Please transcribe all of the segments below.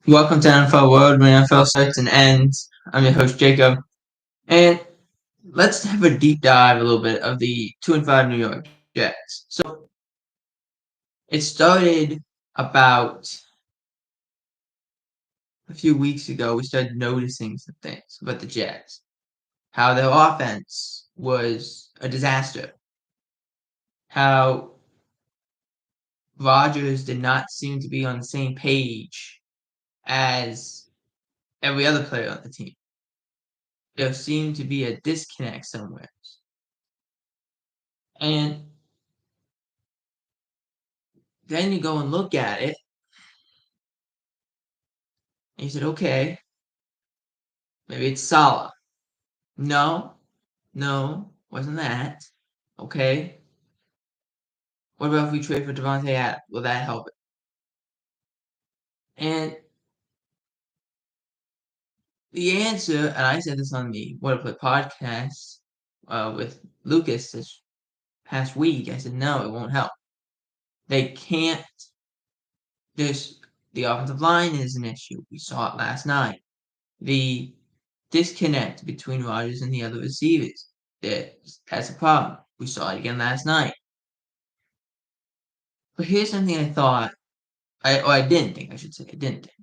Welcome to NFL World, where NFL starts and ends. I'm your host Jacob, and let's have a deep dive a little bit of the 2-5 New York Jets. So it started about a few weeks ago. We started noticing some things about the Jets, how their offense was a disaster, how Rodgers did not seem to be on the same page as every other player on the team. There seemed to be a disconnect somewhere. And then you go and look at it, and you said, okay, maybe it's Salah. No, wasn't that. Okay. What about if we trade for Devontae Adams? Will that help it? And the answer, and I said this on the What to Play podcast with Lucas this past week, I said, no, it won't help. They can't. The offensive line is an issue. We saw it last night. The disconnect between Rodgers and the other receivers. That's a problem. We saw it again last night. But here's something I thought, I didn't think, I should say, I didn't think.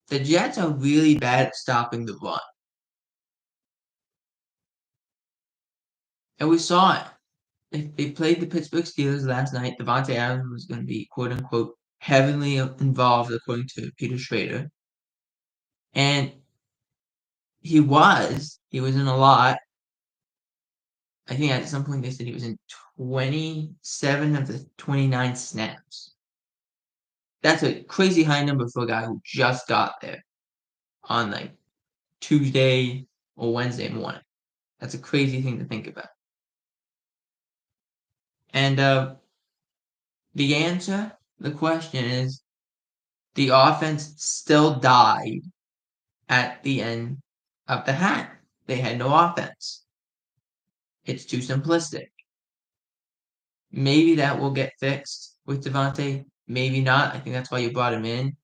The Jets are really bad at stopping the run. And we saw it. They played the Pittsburgh Steelers last night. Devontae Adams was going to be, quote unquote, heavily involved, according to Peter Schrader. And he was in a lot. I think at some point they said he was in 27 of the 29 snaps. That's a crazy high number for a guy who just got there on like Tuesday or Wednesday morning. That's a crazy thing to think about. And the answer, the question is, the offense still died at the end of the half. They had no offense. It's too simplistic. Maybe that will get fixed with Devontae. Maybe not. I think that's why you brought him in.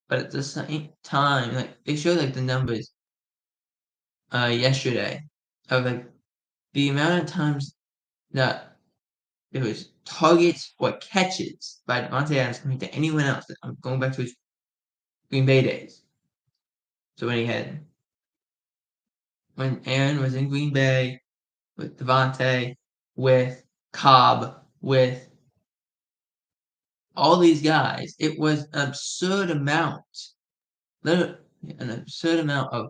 But at the same time, like they showed like the numbers yesterday of like the amount of times that there was targets or catches by Devontae Adams compared to anyone else. I'm going back to his Green Bay days. So when Aaron was in Green Bay with Devontae, with Cobb, with all these guys, it was an absurd amount. Literally, an absurd amount of,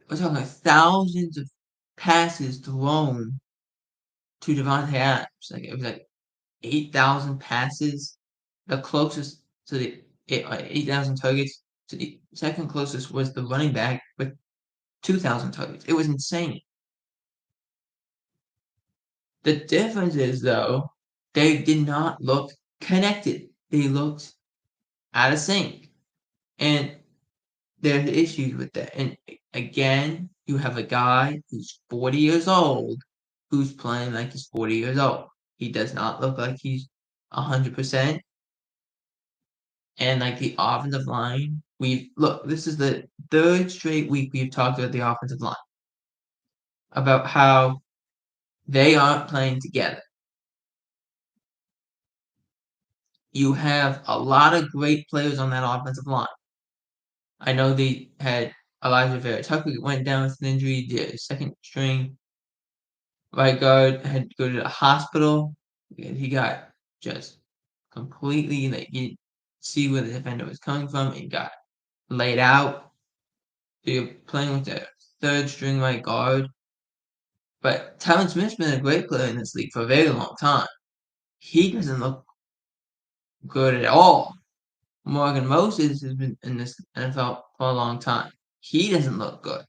we're talking like thousands of passes thrown to Devontae Adams. Like it was like 8,000 passes. The closest to the 8,000 targets to the second closest was the running back with 2,000 targets. It was insane. The difference is, though, they did not look connected. They looked out of sync. And there's issues with that. And again, you have a guy who's 40 years old who's playing like he's 40 years old. He does not look like he's 100%. And like the offensive line, this is the third straight week we've talked about the offensive line, about how they aren't playing together. You have a lot of great players on that offensive line. I know they had Elijah Vera Tucker went down with an injury. The second string right guard had to go to the hospital. He got just completely, like, you see where the defender was coming from. He got laid out. So you're playing with the third string right guard. But Tyron Smith's been a great player in this league for a very long time. He doesn't look good at all. Morgan Moses has been in this NFL for a long time. He doesn't look good.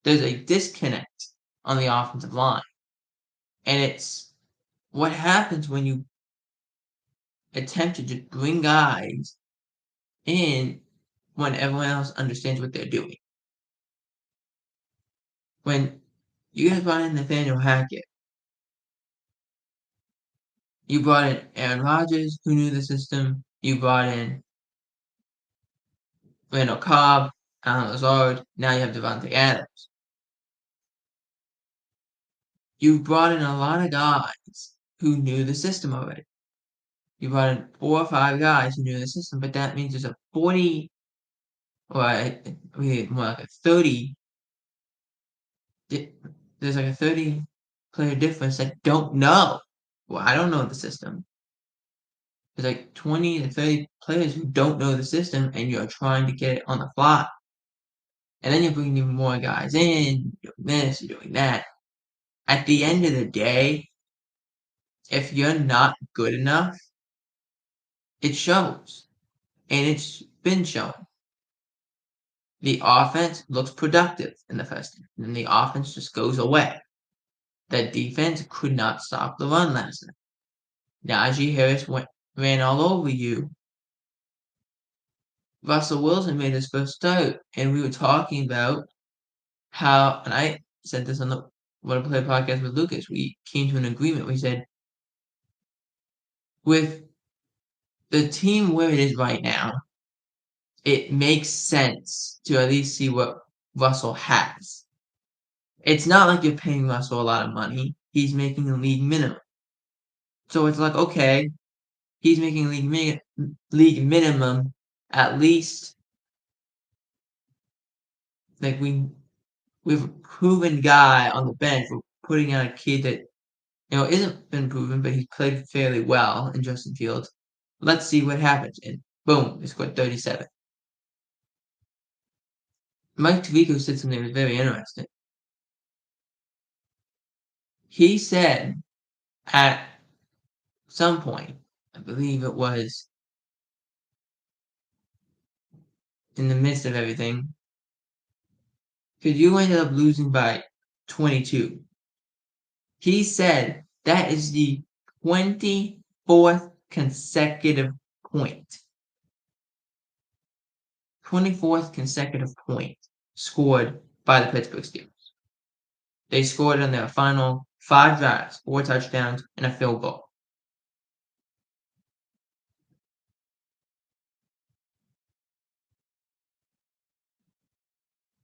There's a disconnect on the offensive line. And it's what happens when you attempt to just bring guys in when everyone else understands what they're doing. When you guys brought in Nathaniel Hackett, you brought in Aaron Rodgers, who knew the system. You brought in Randall Cobb, Alan Lazard. Now you have Devontae Adams. You brought in a lot of guys who knew the system already. You brought in 4 or 5 guys who knew the system, but that means there's a 40 or more like a 30. There's like a 30 player difference that don't know. Well, I don't know the system. There's like 20 to 30 players who don't know the system, and you're trying to get it on the fly. And then you're bringing even more guys in, you're doing this, you're doing that. At the end of the day, if you're not good enough, it shows. And it's been shown. The offense looks productive in the first half, and then the offense just goes away. The defense could not stop the run last night. Najee Harris ran all over you. Russell Wilson made his first start, and we were talking about how, and I said this on the What to Play podcast with Lucas, we came to an agreement. We said, with the team where it is right now, it makes sense to at least see what Russell has. It's not like you're paying Russell a lot of money. He's making the league minimum. So it's like, okay, he's making league minimum. At least, like we've a proven guy on the bench. We're putting out a kid that isn't been proven, but he's played fairly well in Justin Fields. Let's see what happens. And boom, he scored 37. Mike Tirico said something that was very interesting. He said at some point, I believe it was in the midst of everything, because you ended up losing by 22. He said that is the 24th consecutive point. 24th consecutive point scored by the Pittsburgh Steelers. They scored on their final 5 drives, 4 touchdowns, and a field goal.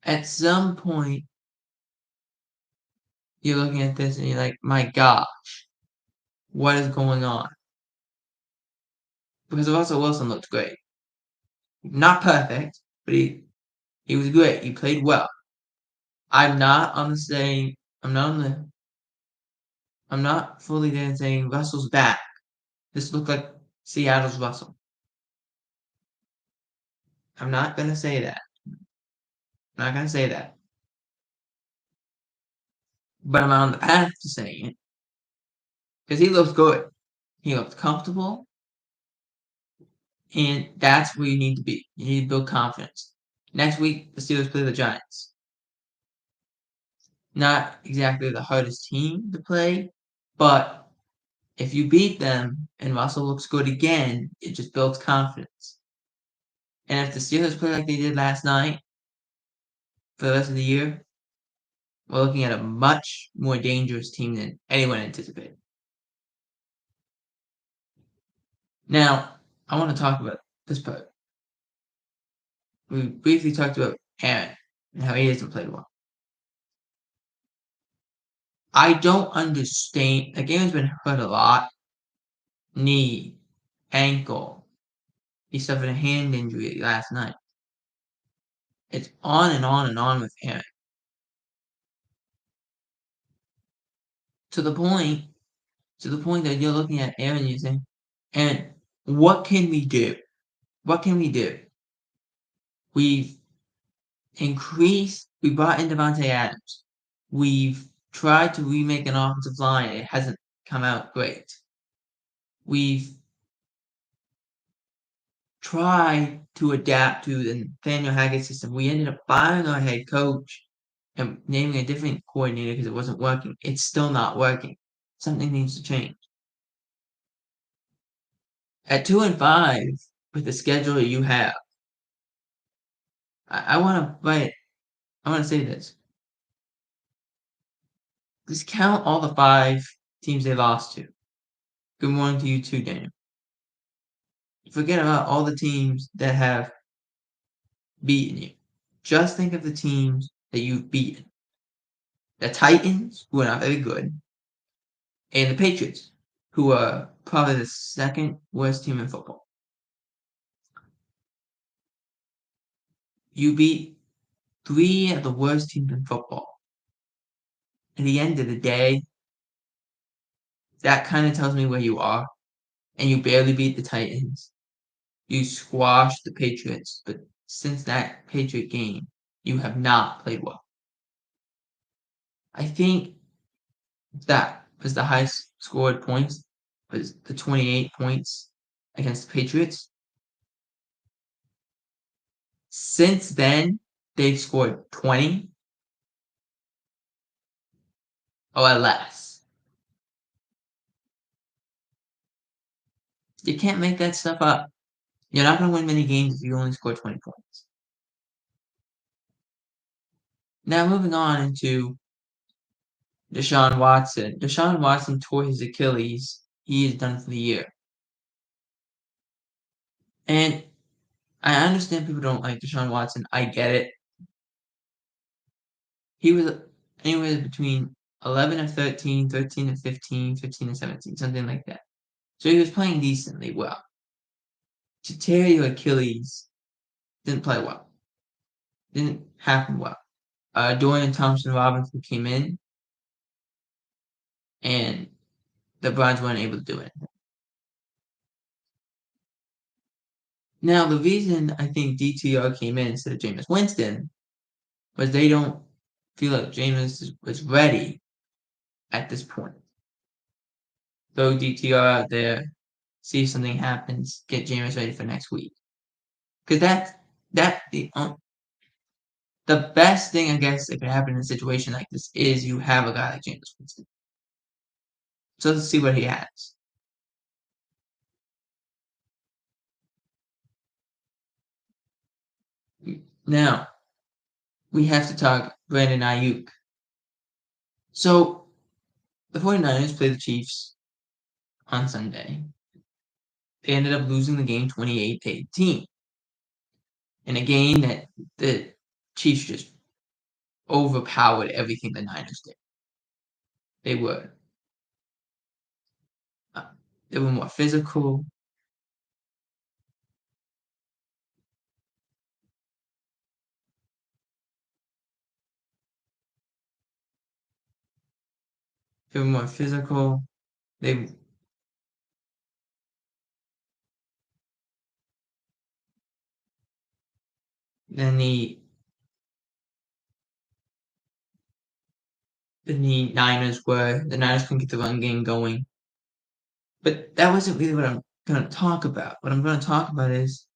At some point, you're looking at this and you're like, my gosh, what is going on? Because Russell Wilson looked great. Not perfect, but he was great. He played well. I'm not on the same. I'm not on the. I'm not fully there saying Russell's back. This looked like Seattle's Russell. I'm not gonna say that. I'm not gonna say that. But I'm on the path to saying it because he looks good. He looks comfortable, and that's where you need to be. You need to build confidence. Next week, the Steelers play the Giants. Not exactly the hardest team to play, but if you beat them and Russell looks good again, it just builds confidence. And if the Steelers play like they did last night for the rest of the year, we're looking at a much more dangerous team than anyone anticipated. Now, I want to talk about this part. We briefly talked about Aaron and how he hasn't played well. I don't understand. Like, Aaron's been hurt a lot. Knee, ankle. He suffered a hand injury last night. It's on and on and on with Aaron. To the point that you're looking at Aaron and you're saying, Aaron, what can we do? What can we do? We've we brought in Devontae Adams. We've tried to remake an offensive line. It hasn't come out great. We've tried to adapt to the Nathaniel Hackett system. We ended up firing our head coach and naming a different coordinator because it wasn't working. It's still not working. Something needs to change. At 2-5, with the schedule you have, I want to say this. Just count all the 5 teams they lost to. Good morning to you too, Daniel. Forget about all the teams that have beaten you. Just think of the teams that you've beaten. The Titans, who are not very good, and the Patriots, who are probably the second worst team in football. You beat three of the worst teams in football. At the end of the day, that kind of tells me where you are. And you barely beat the Titans. You squashed the Patriots, but since that Patriot game, you have not played well. I think that was the highest scored points, was the 28 points against the Patriots. Since then, they've scored 20 or less. You can't make that stuff up. You're not going to win many games if you only score 20 points. Now, moving on into Deshaun Watson. Deshaun Watson tore his Achilles. He is done for the year. And I understand people don't like Deshaun Watson. I get it. He was anywhere between 11 and 13, 13 and 15, 15 and 17, something like that. So he was playing decently well. To tear your Achilles didn't play well. Didn't happen well. Dorian Thompson-Robinson came in, and the Browns weren't able to do it. Now, the reason I think DTR came in instead of Jameis Winston was they don't feel like Jameis was ready at this point. Throw DTR out there, see if something happens, get Jameis ready for next week. Because the best thing I guess that could happen in a situation like this is you have a guy like Jameis Winston. So let's see what he has. Now, we have to talk Brandon Aiyuk. So, the 49ers play the Chiefs on Sunday. They ended up losing the game 28-18. In a game that the Chiefs just overpowered everything the Niners did. They were more physical. They were more physical. They than the Niners were. The Niners couldn't get the run game going. But that wasn't really what I'm going to talk about. What I'm going to talk about is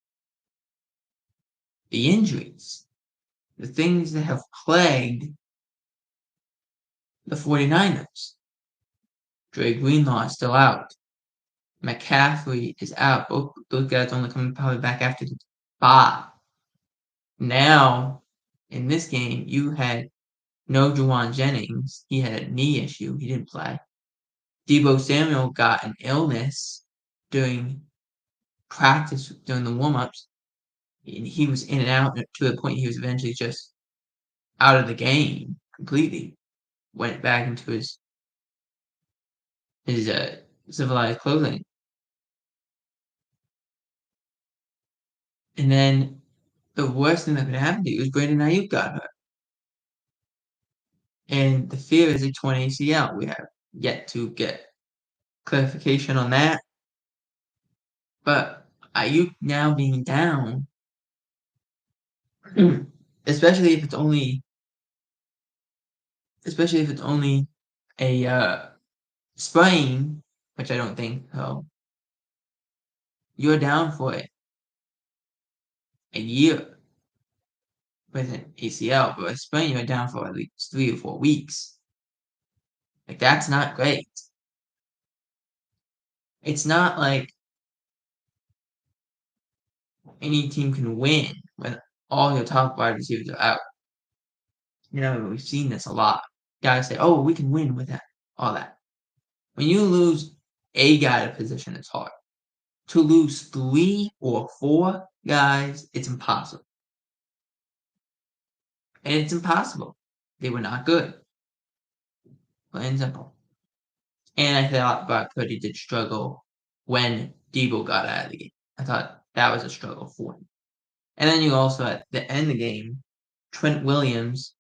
the injuries, the things that have plagued the 49ers. Dre Greenlaw is still out. McCaffrey is out. Both those guys only coming probably back after the bye. Now, in this game, you had no Juwan Jennings. He had a knee issue. He didn't play. Deebo Samuel got an illness during practice, during the warm-ups. He was in and out to the point he was eventually just out of the game completely. Went back into his civilized clothing. And then the worst thing that could happen to you is Brandon Aiyuk got hurt. And the fear is a torn ACL. We have yet to get clarification on that. But Aiyuk now being down, especially if it's only a sprain, which I don't think so, you're down for a year with an ACL, but a sprain you're down for at least 3 or 4 weeks. Like that's not great. It's not like any team can win when all your top wide receivers are out. We've seen this a lot. Guys say, "Oh, we can win with that, all that." When you lose a guy at a position, it's hard. To lose 3 or 4 guys, it's impossible. And it's impossible. They were not good. Plain and simple. And I thought Brock Purdy did struggle when Debo got out of the game. I thought that was a struggle for him. And then you also, at the end of the game, Trent Williams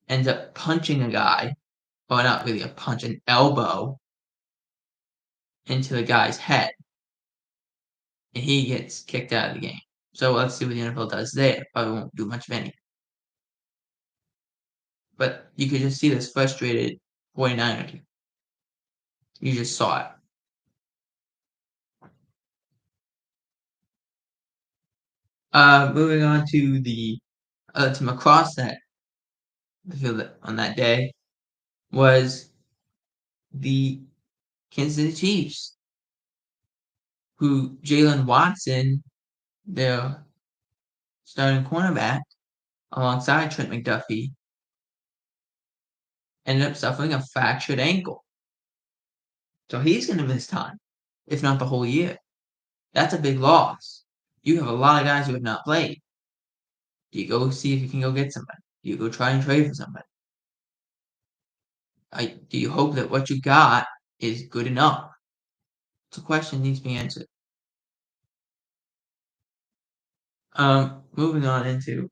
ends up punching a guy, or not really a punch, an elbow into the guy's head. And he gets kicked out of the game. So let's see what the NFL does there. Probably won't do much of anything. But you could just see this frustrated 49er team. You just saw it. Moving on to the other team across the field on that day was the Kansas City Chiefs, who Jalen Watson, their starting cornerback, alongside Trent McDuffie, ended up suffering a fractured ankle. So he's going to miss time, if not the whole year. That's a big loss. You have a lot of guys who have not played. Do you go see if you can go get somebody? Do you go try and trade for somebody? Do you hope that what you got is good enough? It's a question that needs to be answered. Moving on into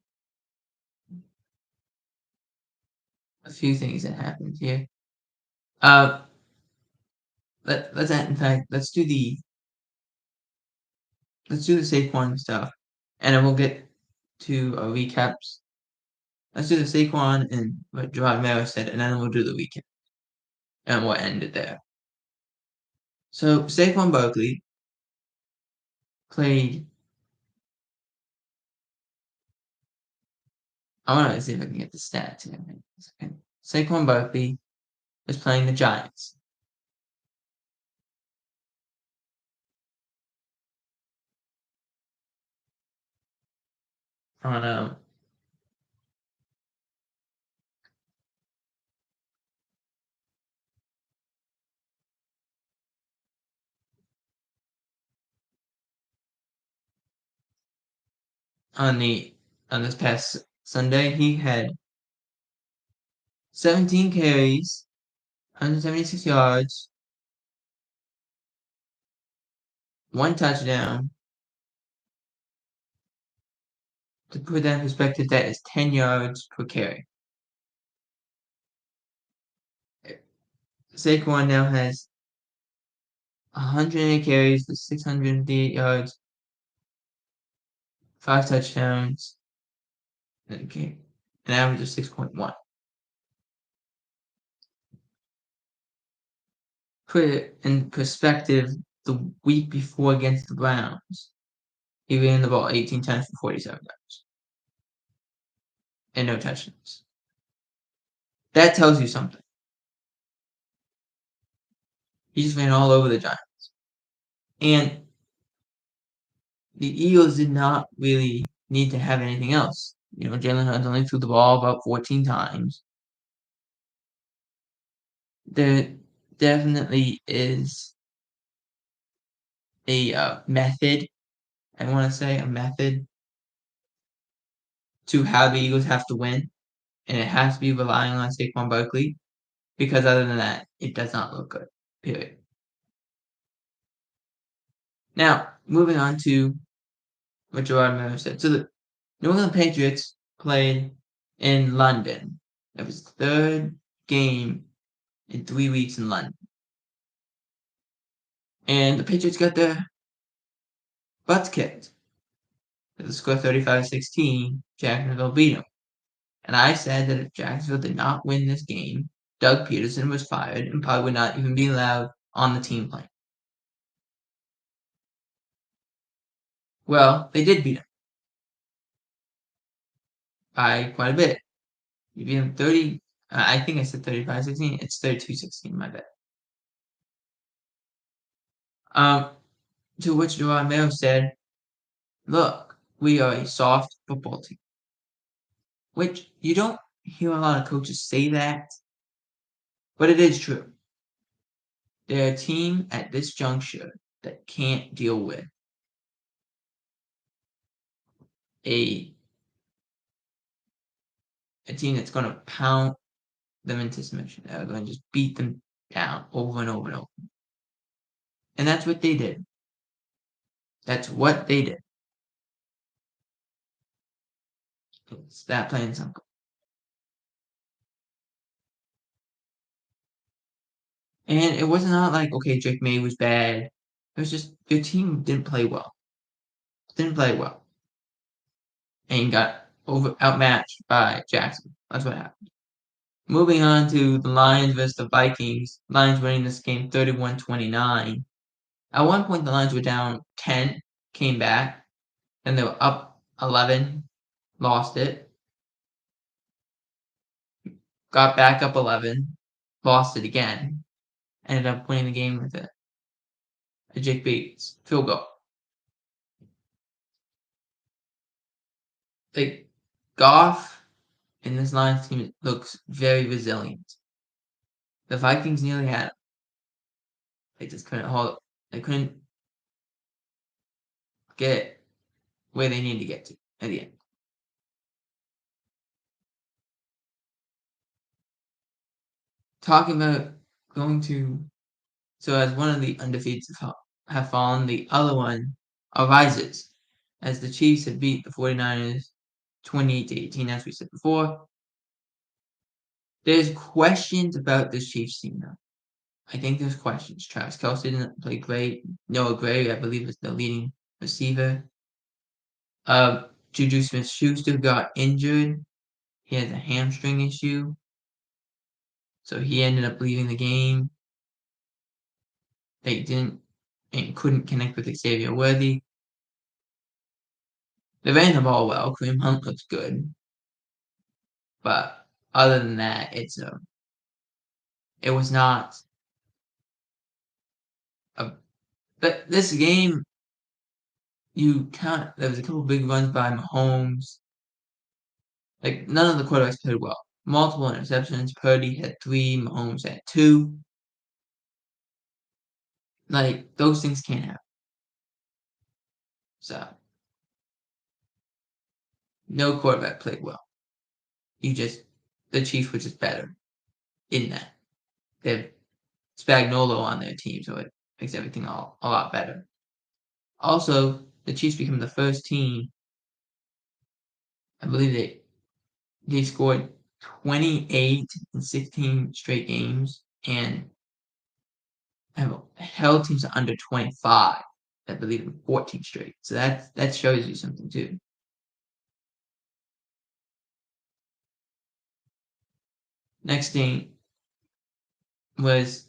a few things that happened here. Let's do the Saquon stuff, and then we'll get to recaps. Let's do the Saquon and what Gerard Mayo said, and then we'll do the recap and what ended there. So Saquon Barkley played. I want to see if I can get the stats here. Saquon Barkley is playing the Giants. On this past Sunday, he had 17 carries, 176 yards, 1 touchdown. To put that in perspective, that is 10 yards per carry. Saquon now has 108 carries for 658 yards, 5 touchdowns, and an average of 6.1. Put it in perspective, the week before against the Browns, he ran the ball 18 times for 47 yards and no touchdowns. That tells you something. He just ran all over the Giants. And the Eagles did not really need to have anything else. Jalen Hurts only threw the ball about 14 times. There definitely is a method, I want to say, a method to how the Eagles have to win, and it has to be relying on Saquon Barkley, because other than that, it does not look good, period. Now, moving on to what Gerard Mayo said. So the New England Patriots played in London. It was the third game in 3 weeks in London. And the Patriots got their butts kicked. With the score 35-16, Jacksonville beat them. And I said that if Jacksonville did not win this game, Doug Peterson was fired and probably would not even be allowed on the team plane. Well, they did beat him by quite a bit. You beat him 30. I think I said 35-16. It's 32-16. My bad. To which Gerard Mayo said, "Look, we are a soft football team," which you don't hear a lot of coaches say that, but it is true. They're a team at this juncture that can't deal with a a team that's going to pound them into submission. They're going to just beat them down over and over and over. And that's what they did. That's what they did. It's that plain and simple. And it wasn't not like, okay, Drake May was bad. It was just your team didn't play well. Didn't play well. And got outmatched by Jackson. That's what happened. Moving on to the Lions versus the Vikings. Lions winning this game 31-29. At one point, the Lions were down 10, came back. Then they were up 11, lost it. Got back up 11, lost it again. Ended up winning the game with a Jake Bates field goal. Like, Goff in this Lions team looks very resilient. The Vikings nearly had him. They just couldn't hold. They couldn't get where they needed to get to at the end. Talking about going to, so as one of the undefeated have fallen, the other one arises as the Chiefs have beat the 49ers 28-18, as we said before. There's questions about this Chiefs team now. I think there's questions. Travis Kelce didn't play great. Noah Gray, I believe, is the leading receiver. Juju Smith-Schuster got injured. He has a hamstring issue. So he ended up leaving the game. They didn't and couldn't connect with Xavier Worthy. They ran the ball well. Kareem Hunt looks good. But other than that, it was not a. But this game, there was a couple big runs by Mahomes. Like, none of the quarterbacks played well. Multiple interceptions. Purdy had 3. Mahomes had 2. Like, those things can't happen. So, no quarterback played well. The Chiefs were just better in that. They have Spagnuolo on their team, so it makes everything a lot better. Also, the Chiefs become the first team. I believe they scored 28 in 16 straight games and have held teams to under 25. I believe in 14 straight. So that shows you something too. Next game was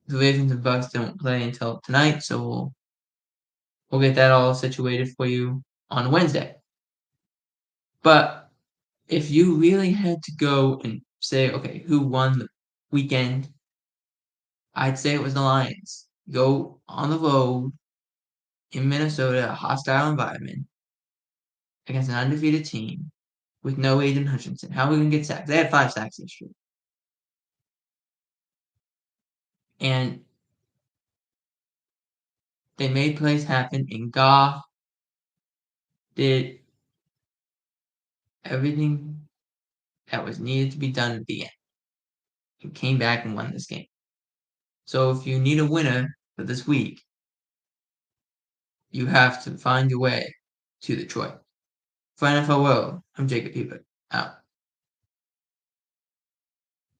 the Ravens and Bucks don't play until tonight, so we'll get that all situated for you on Wednesday. But if you really had to go and say, okay, who won the weekend, I'd say it was the Lions. Go on the road in Minnesota, a hostile environment, against an undefeated team with no Aiden Hutchinson. How are we going to get sacks? They had 5 sacks this year. And they made plays happen, and Goff did everything that was needed to be done at the end. He came back and won this game. So if you need a winner for this week, you have to find your way to Detroit. For NFL World, I'm Jacob Hebert. Out.